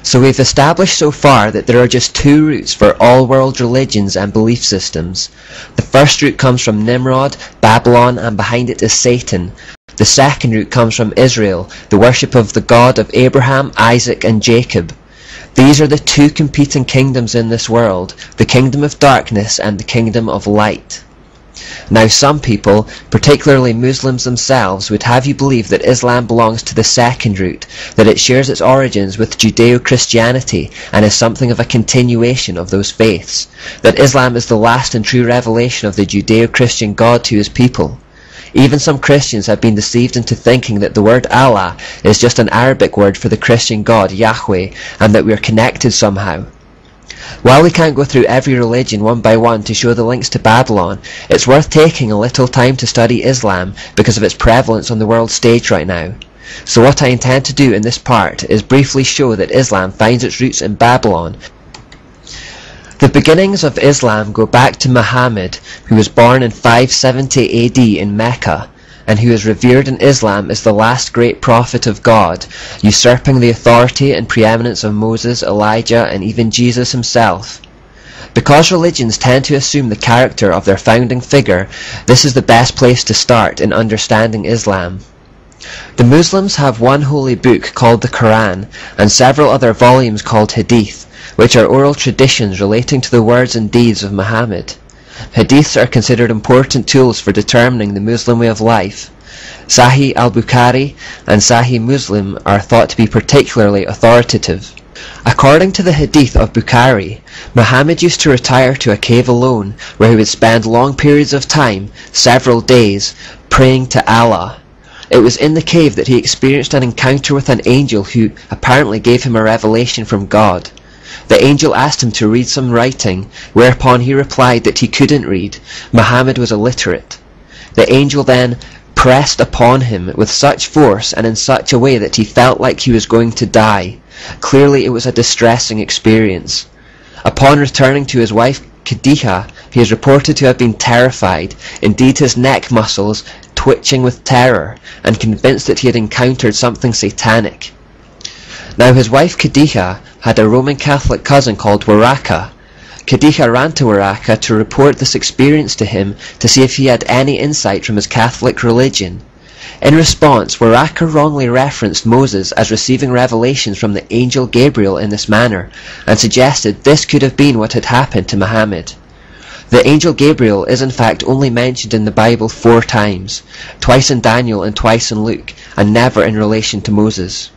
So we've established so far that there are just two routes for all world religions and belief systems. The first route comes from Nimrod, Babylon, and behind it is Satan. The second route comes from Israel, the worship of the God of Abraham, Isaac, and Jacob. These are the two competing kingdoms in this world, the kingdom of darkness and the kingdom of light. Now some people, particularly Muslims themselves, would have you believe that Islam belongs to the second route, that it shares its origins with Judeo-Christianity and is something of a continuation of those faiths, that Islam is the last and true revelation of the Judeo-Christian God to his people. Even some Christians have been deceived into thinking that the word Allah is just an Arabic word for the Christian God, Yahweh, and that we are connected somehow. While we can't go through every religion one by one to show the links to Babylon, it's worth taking a little time to study Islam because of its prevalence on the world stage right now. So what I intend to do in this part is briefly show that Islam finds its roots in Babylon. The beginnings of Islam go back to Muhammad, who was born in 570 AD in Mecca, and who is revered in Islam as the last great prophet of God, usurping the authority and preeminence of Moses, Elijah, and even Jesus himself. Because religions tend to assume the character of their founding figure, this is the best place to start in understanding Islam. The Muslims have one holy book called the Quran, and several other volumes called Hadith, which are oral traditions relating to the words and deeds of Muhammad. Hadiths are considered important tools for determining the Muslim way of life. Sahih al-Bukhari and Sahih Muslim are thought to be particularly authoritative. According to the Hadith of Bukhari, Muhammad used to retire to a cave alone, where he would spend long periods of time, several days, praying to Allah. It was in the cave that he experienced an encounter with an angel who apparently gave him a revelation from God. The angel asked him to read some writing, whereupon he replied that he couldn't read. Muhammad was illiterate. The angel then pressed upon him with such force and in such a way that he felt like he was going to die. Clearly it was a distressing experience. Upon returning to his wife Khadija, he is reported to have been terrified, indeed his neck muscles twitching with terror, and convinced that he had encountered something satanic. Now his wife Khadija had a Roman Catholic cousin called Waraka. Khadija ran to Waraka to report this experience to him to see if he had any insight from his Catholic religion. In response, Waraka wrongly referenced Moses as receiving revelations from the angel Gabriel in this manner, and suggested this could have been what had happened to Muhammad. The angel Gabriel is in fact only mentioned in the Bible 4 times, twice in Daniel and twice in Luke, and never in relation to Moses.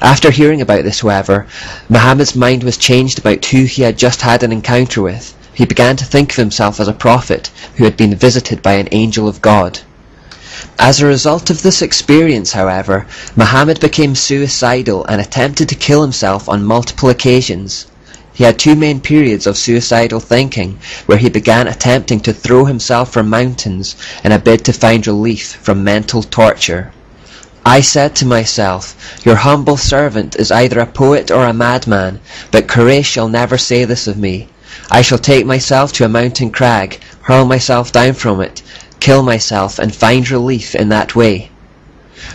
After hearing about this, however, Muhammad's mind was changed about who he had just had an encounter with. He began to think of himself as a prophet who had been visited by an angel of God. As a result of this experience, however, Muhammad became suicidal and attempted to kill himself on multiple occasions. He had 2 main periods of suicidal thinking, where he began attempting to throw himself from mountains in a bid to find relief from mental torture. I said to myself, your humble servant is either a poet or a madman, but Quraysh shall never say this of me. I shall take myself to a mountain crag, hurl myself down from it, kill myself, and find relief in that way.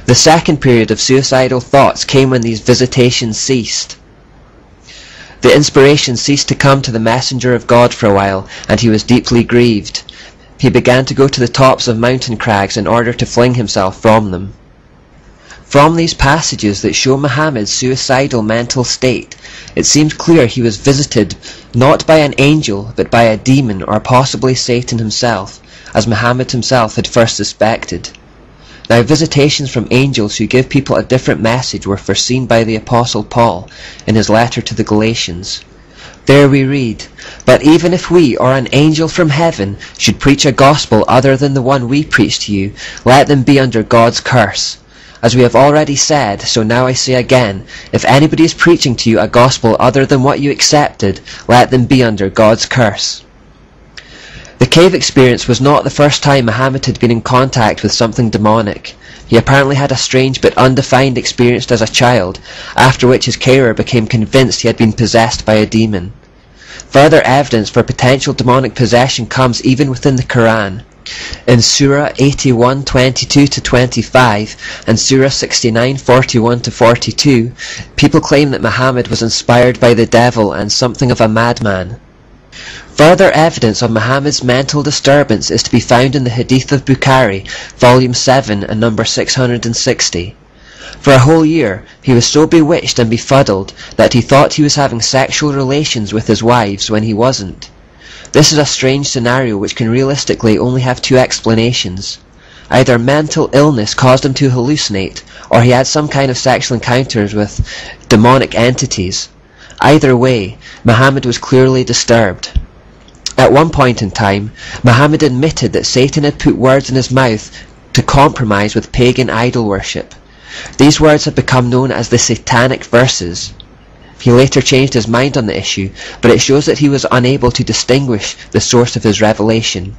The second period of suicidal thoughts came when these visitations ceased. The inspiration ceased to come to the messenger of God for a while, and he was deeply grieved. He began to go to the tops of mountain crags in order to fling himself from them. From these passages that show Muhammad's suicidal mental state, it seems clear he was visited not by an angel but by a demon, or possibly Satan himself, as Muhammad himself had first suspected. Now visitations from angels who give people a different message were foreseen by the Apostle Paul in his letter to the Galatians. There we read, "But even if we or an angel from heaven should preach a gospel other than the one we preach to you, let them be under God's curse. As we have already said, so now I say again, if anybody is preaching to you a gospel other than what you accepted, let them be under God's curse." The cave experience was not the first time Muhammad had been in contact with something demonic. He apparently had a strange but undefined experience as a child, after which his carer became convinced he had been possessed by a demon. Further evidence for potential demonic possession comes even within the Quran. In Surah 81:22-25 and Surah 69:41-42, people claim that Muhammad was inspired by the devil and something of a madman. Further evidence of Muhammad's mental disturbance is to be found in the Hadith of Bukhari, volume 7 and number 660. For a whole year, he was so bewitched and befuddled that he thought he was having sexual relations with his wives when he wasn't. This is a strange scenario which can realistically only have two explanations. Either mental illness caused him to hallucinate, or he had some kind of sexual encounters with demonic entities. Either way, Muhammad was clearly disturbed. At one point in time, Muhammad admitted that Satan had put words in his mouth to compromise with pagan idol worship. These words have become known as the Satanic Verses. He later changed his mind on the issue, but it shows that he was unable to distinguish the source of his revelation.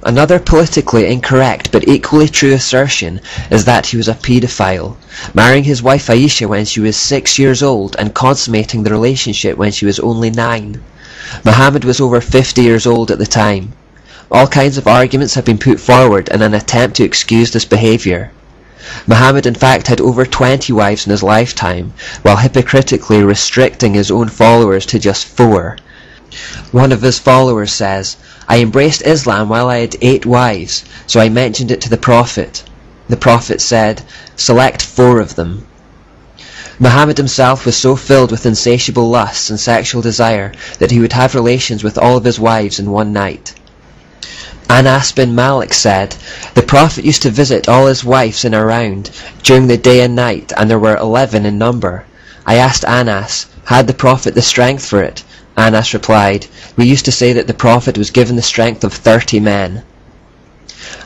Another politically incorrect but equally true assertion is that he was a paedophile, marrying his wife Aisha when she was 6 years old and consummating the relationship when she was only 9. Muhammad was over 50 years old at the time. All kinds of arguments have been put forward in an attempt to excuse this behaviour. Muhammad in fact had over 20 wives in his lifetime, while hypocritically restricting his own followers to just 4. One of his followers says, "I embraced Islam while I had 8 wives, so I mentioned it to the Prophet. The Prophet said, 'Select 4 of them.'" Muhammad himself was so filled with insatiable lusts and sexual desire that he would have relations with all of his wives in one night. Anas bin Malik said, "The Prophet used to visit all his wives in a round during the day and night, and there were 11 in number. I asked Anas, had the Prophet the strength for it? Anas replied, "We used to say that the Prophet was given the strength of 30 men."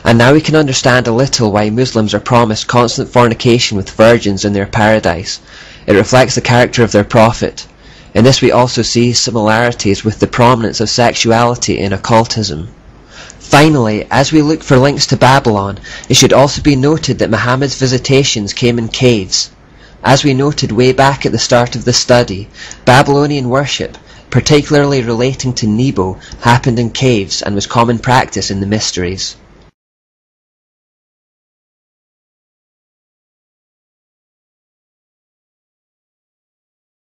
And now we can understand a little why Muslims are promised constant fornication with virgins in their paradise. It reflects the character of their Prophet. In this we also see similarities with the prominence of sexuality in occultism. Finally, as we look for links to Babylon, it should also be noted that Muhammad's visitations came in caves. As we noted way back at the start of the study, Babylonian worship, particularly relating to Nebo, happened in caves and was common practice in the mysteries.